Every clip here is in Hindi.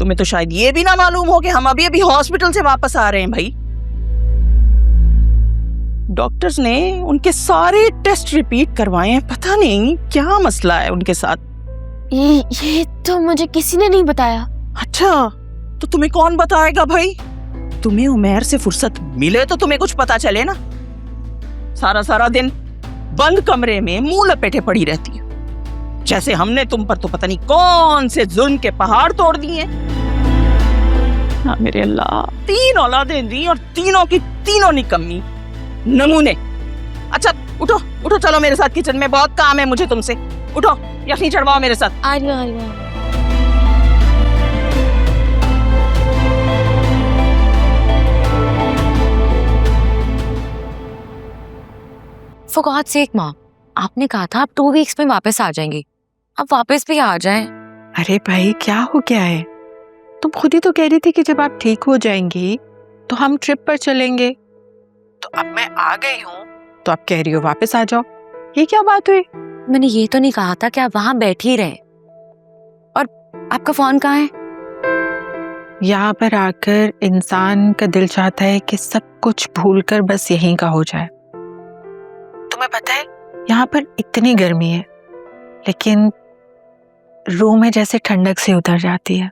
तुम्हें तो शायद ये भी ना मालूम हो कि हम अभी अभी हॉस्पिटल से वापस आ रहे हैं भाई। डॉक्टर्स ने उनके सारे टेस्ट रिपीट करवाए हैं, पता नहीं क्या मसला है उनके साथ। ये तो मुझे किसी ने नहीं बताया। अच्छा, तो तुम्हें कौन बताएगा भाई? तुम्हें उमैर से फुर्सत मिले तो तुम्हें कुछ पता चले ना। सारा सारा दिन बंद कमरे में मुंह लपेटे पड़ी रहती है, जैसे हमने तुम पर तो पता नहीं कौन से जुल्म के पहाड़ तोड़ दिए। हाँ मेरे अल्लाह, 3 औलादें दी और तीनों की तीनों निकम्मी नमूने। अच्छा उठो उठो, चलो मेरे साथ किचन में, बहुत काम है मुझे तुमसे। उठो, यखनी चढ़वाओ मेरे साथ। आ रही हूँ। For God's sake माँ, आपने कहा था आप 2 वीक्स में वापस आ जाएंगी, अब वापस भी आ जाएं। अरे भाई क्या हो गया है? तुम खुद ही तो कह रही थी कि जब आप ठीक हो जाएंगी तो हम ट्रिप पर चलेंगे। तो अब मैं आ गई हूँ तो आप कह रही हो वापस आ जाओ। ये क्या बात हुई? मैंने ये तो नहीं कहा था कि आप वहां बैठ ही रहे। और आपका फोन कहाँ है? यहाँ पर आकर इंसान का दिल चाहता है कि सब कुछ भूलकर बस यहीं का हो जाए। तुम्हें पता है यहाँ पर इतनी गर्मी है, लेकिन रूम में जैसे ठंडक से उतर जाती है।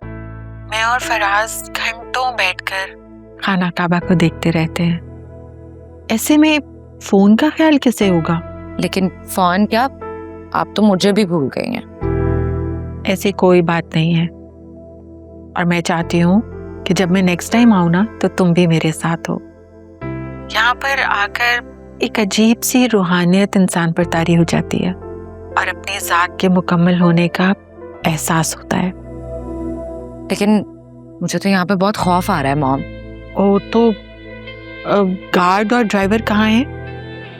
मैं और फराज घंटों बैठकर खाना काबा को देखते रहते हैं। ऐसे में फोन का ख्याल कैसे होगा? लेकिन फोन क्या, आप तो मुझे भी भूल गई हैं। ऐसी कोई बात नहीं है, और मैं चाहती हूँ कि जब मैं नेक्स्ट टाइम आऊँ ना तो तुम भी मेरे साथ हो। यहाँ पर आकर एक अजीब सी रूहानियत इंसान पर तारी हो जाती है और अपनी ज़ात के मुकम्मल होने का एहसास होता है। लेकिन मुझे तो यहाँ पे बहुत खौफ आ रहा है मॉम। ओ तो गार्ड और ड्राइवर कहाँ हैं?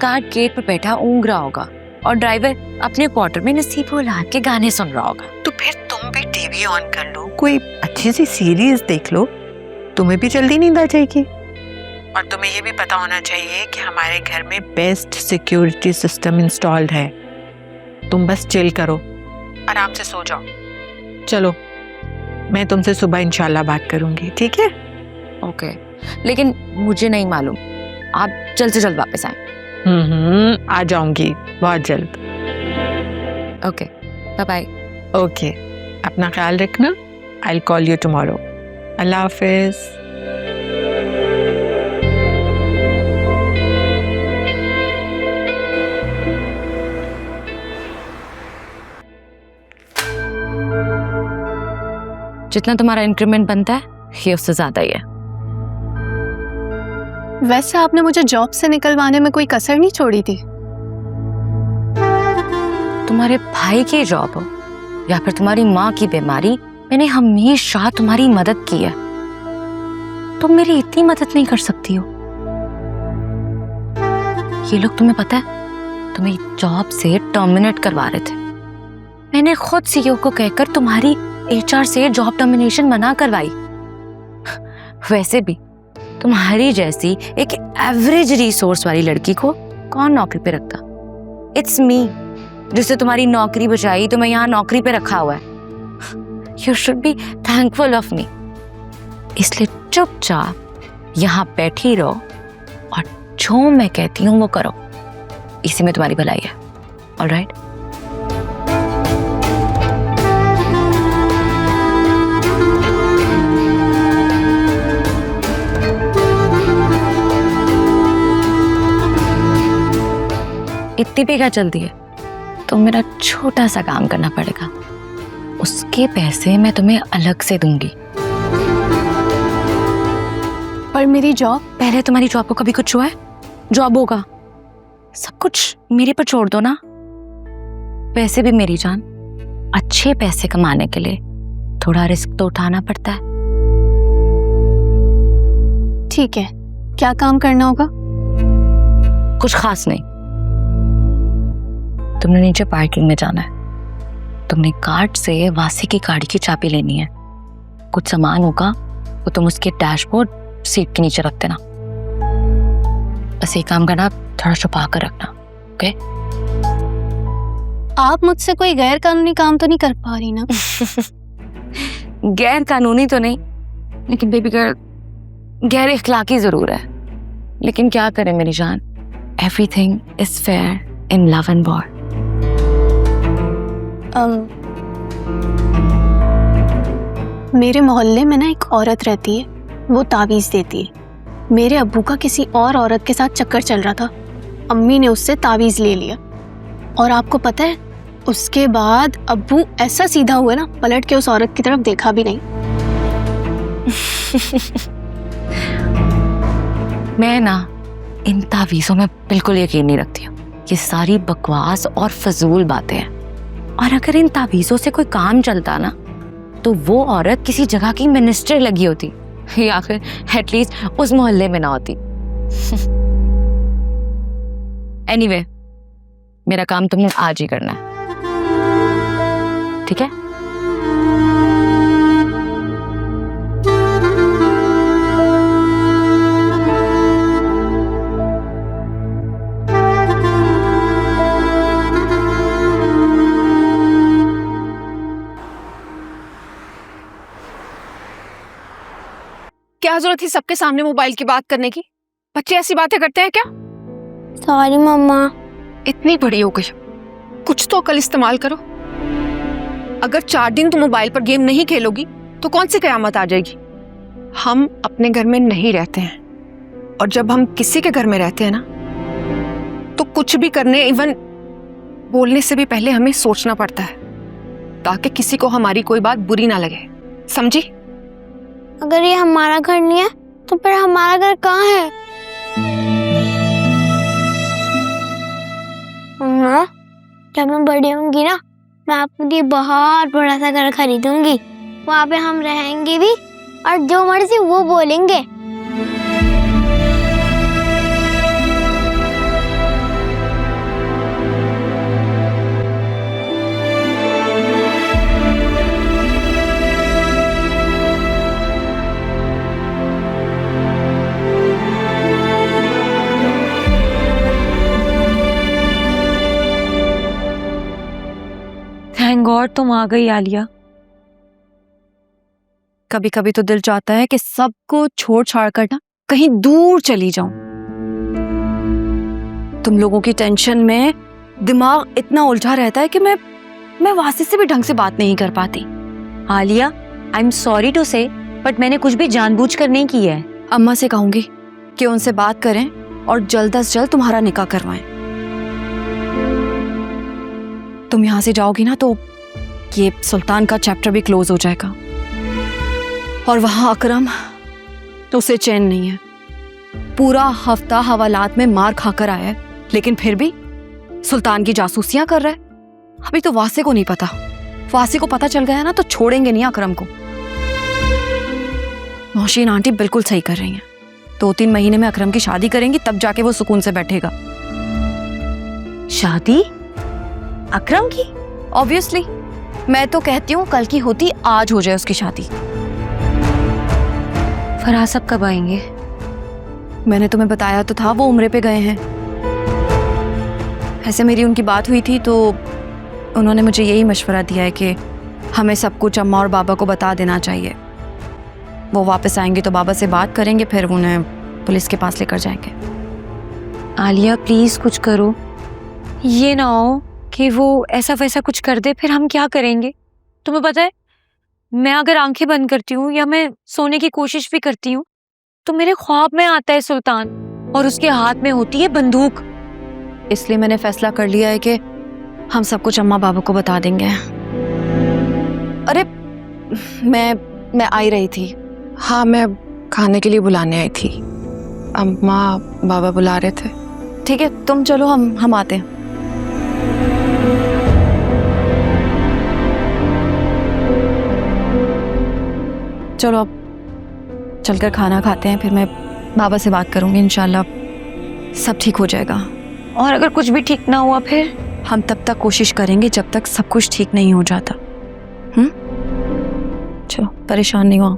गार्ड गेट पे बैठा ऊँग रहा होगा और ड्राइवर अपने क्वार्टर में नसीब उलाद के गाने सुन रहा होगा। तो फिर तुम भी टीवी ऑन कर लो, कोई अच्छी सी सीरीज देख लो, तुम्हें भी जल्दी नींद आ जाएगी। और तुम्हें ये भी पता होना चाहिए कि हमारे घर में बेस्ट सिक्योरिटी सिस्टम इंस्टॉल्ड है। तुम बस चिल करो, आराम से सो जाओ। चलो, मैं तुमसे सुबह इंशाल्लाह बात करूंगी, ठीक है? ओके, लेकिन मुझे नहीं मालूम आप जल्द से जल्द वापस आए। आ जाऊंगी बहुत जल्द। Okay, bye bye. ओके, अपना ख्याल रखना। I will call you tomorrow. अल्लाह हाफिज। जितना तुम्हारा इंक्रीमेंट बनता है ये उससे ज्यादा ही है। वैसे आपने मुझे जॉब से निकलवाने में कोई कसर नहीं छोड़ी थी। तुम्हारे भाई की जॉब हो या फिर तुम्हारी माँ की बीमारी, मैंने हमेशा तुम्हारी मदद की है। तुम मेरी इतनी मदद नहीं कर सकती हो। ये लोग, तुम्हें पता है, तुम्हें जॉब से टर्मिनेट करवा रहे थे। मैंने खुद सीईओ को कहकर तुम्हारी एचआर से जॉब टर्मिनेशन मना करवाई। वैसे भी तुम्हारी जैसी एक एवरेज रिसोर्स वाली लड़की को कौन नौकरी पे रखता? इट्स मी, जिससे तुम्हारी नौकरी बचाई, तुम्हें यहाँ नौकरी पे रखा हुआ है। You should be thankful of me. इसलिए चुपचाप यहाँ बैठी रहो और जो मैं कहती हूँ वो करो। इसी में तुम्हारी भलाई है। ऑलराइट? इतनी भी क्या चलती है? तो मेरा छोटा सा काम करना पड़ेगा, उसके पैसे मैं तुम्हें अलग से दूंगी। पर मेरी जॉब? पहले तुम्हारी जॉब को कभी कुछ हुआ है? जॉब होगा, सब कुछ मेरे पर छोड़ दो ना। वैसे भी मेरी जान, अच्छे पैसे कमाने के लिए थोड़ा रिस्क तो उठाना पड़ता है। ठीक है, क्या काम करना होगा? कुछ खास नहीं। तुमने नीचे पार्किंग में जाना है। तुमने कार्ड से वासी की गाड़ी की चाबी लेनी है। कुछ सामान होगा वो तुम उसके डैशबोर्ड सीट के नीचे रख देना। बस ये काम करना, थोड़ा छुपा कर रखना। ओके? आप मुझसे कोई गैर कानूनी काम तो नहीं कर पा रही ना? गैर कानूनी तो नहीं, लेकिन बेबी गर्ल गैर इखलाकी जरूर है। लेकिन क्या करें मेरी जान, everything is fair in love and war. मेरे मोहल्ले में ना एक औरत रहती है, वो तावीज़ देती है। मेरे अब्बू का किसी और औरत के साथ चक्कर चल रहा था, अम्मी ने उससे तावीज़ ले लिया। और आपको पता है, उसके बाद अब्बू ऐसा सीधा हुआ ना, पलट के उस औरत की तरफ देखा भी नहीं। मैं ना इन तावीज़ों में बिल्कुल यकीन नहीं रखती हूँ। ये सारी बकवास और फजूल बातें हैं। और अगर इन तावीज़ों से कोई काम चलता ना, तो वो औरत किसी जगह की मिनिस्टर लगी होती, या फिर एटलीस्ट उस मोहल्ले में ना होती। एनीवे, मेरा काम तुमने आज ही करना है, ठीक है? क्या जरूरत थी सबके सामने मोबाइल की बात करने की? बच्चे ऐसी बातें करते हैं क्या? सॉरी मम्मा। इतनी बड़ी हो गई, कुछ तो अकल इस्तेमाल करो। अगर 4 दिन तुम मोबाइल पर गेम नहीं खेलोगी तो कौन सी कयामत आ जाएगी? हम अपने घर में नहीं रहते हैं, और जब हम किसी के घर में रहते हैं ना, तो कुछ भी करने, इवन बोलने से भी पहले हमें सोचना पड़ता है, ताकि किसी को हमारी कोई बात बुरी ना लगे। समझी? अगर ये हमारा घर नहीं है तो फिर हमारा घर कहाँ है? मम्मा, जब मैं बड़ी होंगी ना, मैं आपके लिए बहुत बड़ा सा घर खरीदूंगी। वहाँ पे हम रहेंगे भी और जो मर्जी वो बोलेंगे। थैंक गॉड तुम आ गई आलिया। कभी कभी तो दिल चाहता है कि सबको छोड़ छाड़ कर ना कहीं दूर चली जाऊं। तुम लोगों की टेंशन में दिमाग इतना उलझा रहता है कि मैं वासी से भी ढंग से बात नहीं कर पाती। Alia, I am sorry to say, but मैंने कुछ भी जानबूझकर नहीं की है। अम्मा से कहूंगी कि उनसे बात करें और जल्द से जल्द तुम्हारा निकाह करवाएं। तुम यहाँ से जाओगी ना तो ये सुल्तान का चैप्टर भी क्लोज हो जाएगा, और वहां अकरम तो उसे चैन नहीं है। पूरा हफ्ता हवालात में मार खाकर आया है, लेकिन फिर भी सुल्तान की जासूसियां कर रहा है। अभी तो वासे को नहीं पता, वासे को पता चल गया ना तो छोड़ेंगे नहीं अकरम को। नौशीन आंटी बिल्कुल सही कर रही हैं। 2-3 महीने में अकरम की शादी करेंगी, तब जाके वो सुकून से बैठेगा। शादी अकरम की? ऑब्वियसली, मैं तो कहती हूँ कल की होती आज हो जाए उसकी शादी। फराज साहब कब आएंगे? मैंने तुम्हें बताया तो था, वो उम्रे पे गए हैं। ऐसे मेरी उनकी बात हुई थी तो उन्होंने मुझे यही मशवरा दिया है कि हमें सब कुछ अम्मा और बाबा को बता देना चाहिए। वो वापस आएंगे तो बाबा से बात करेंगे, फिर उन्हें पुलिस के पास लेकर जाएंगे। आलिया प्लीज कुछ करो, ये ना हो कि वो ऐसा वैसा कुछ कर दे, फिर हम क्या करेंगे? तुम्हें पता है, मैं अगर आंखें बंद करती हूँ या मैं सोने की कोशिश भी करती हूँ तो मेरे ख्वाब में आता है सुल्तान, और उसके हाथ में होती है बंदूक। इसलिए मैंने फैसला कर लिया है कि हम सब कुछ अम्मा बाबा को बता देंगे। अरे मैं आई रही थी। हाँ, मैं खाने के लिए बुलाने आई थी। अम्मा बाबा बुला रहे थे। ठीक है, तुम चलो, हम आते हैं। चलो अब चलकर खाना खाते हैं, फिर मैं बाबा से बात करूंगी। इंशाल्लाह सब ठीक हो जाएगा। और अगर कुछ भी ठीक ना हुआ फिर हम तब तक कोशिश करेंगे जब तक सब कुछ ठीक नहीं हो जाता। चलो, परेशान नहीं हुआ।